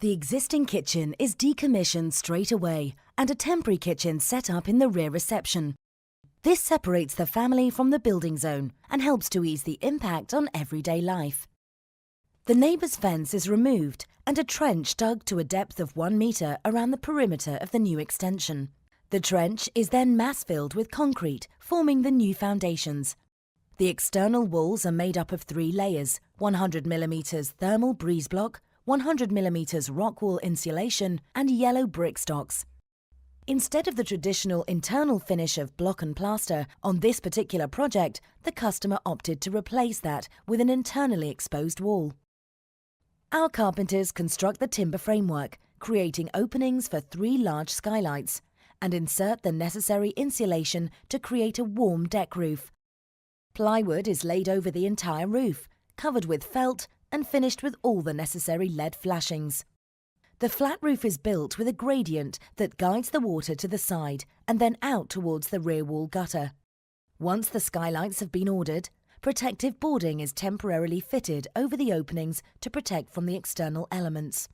The existing kitchen is decommissioned straight away and a temporary kitchen set up in the rear reception. This separates the family from the building zone and helps to ease the impact on everyday life. The neighbour's fence is removed and a trench dug to a depth of 1 metre around the perimeter of the new extension. The trench is then mass-filled with concrete, forming the new foundations. The external walls are made up of 3 layers: 100mm thermal breeze block, 100mm rock wall insulation and yellow brick stocks. Instead of the traditional internal finish of block and plaster, on this particular project, the customer opted to replace that with an internally exposed wall. Our carpenters construct the timber framework, creating openings for 3 large skylights, and insert the necessary insulation to create a warm deck roof. Plywood is laid over the entire roof, covered with felt and finished with all the necessary lead flashings. The flat roof is built with a gradient that guides the water to the side and then out towards the rear wall gutter. Once the skylights have been ordered, protective boarding is temporarily fitted over the openings to protect from the external elements.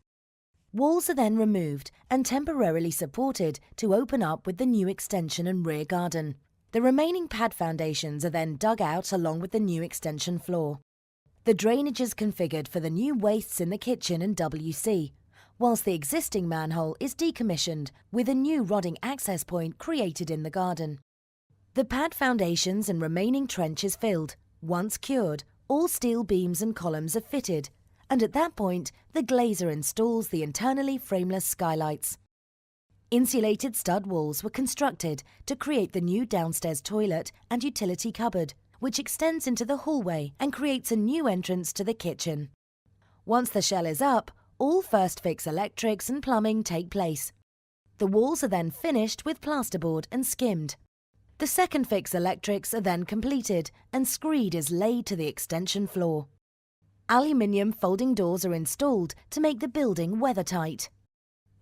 Walls are then removed and temporarily supported to open up with the new extension and rear garden. The remaining pad foundations are then dug out along with the new extension floor. The drainage is configured for the new wastes in the kitchen and WC, whilst the existing manhole is decommissioned with a new rodding access point created in the garden. The pad foundations and remaining trench is filled. Once cured, all steel beams and columns are fitted, and at that point, the glazer installs the internally frameless skylights. Insulated stud walls were constructed to create the new downstairs toilet and utility cupboard, which extends into the hallway and creates a new entrance to the kitchen. Once the shell is up, all first-fix electrics and plumbing take place. The walls are then finished with plasterboard and skimmed. The second-fix electrics are then completed and screed is laid to the extension floor. Aluminium folding doors are installed to make the building weathertight.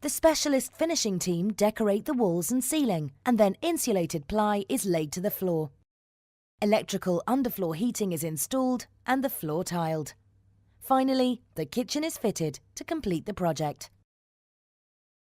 The specialist finishing team decorate the walls and ceiling, and then insulated ply is laid to the floor. Electrical underfloor heating is installed and the floor tiled. Finally, the kitchen is fitted to complete the project.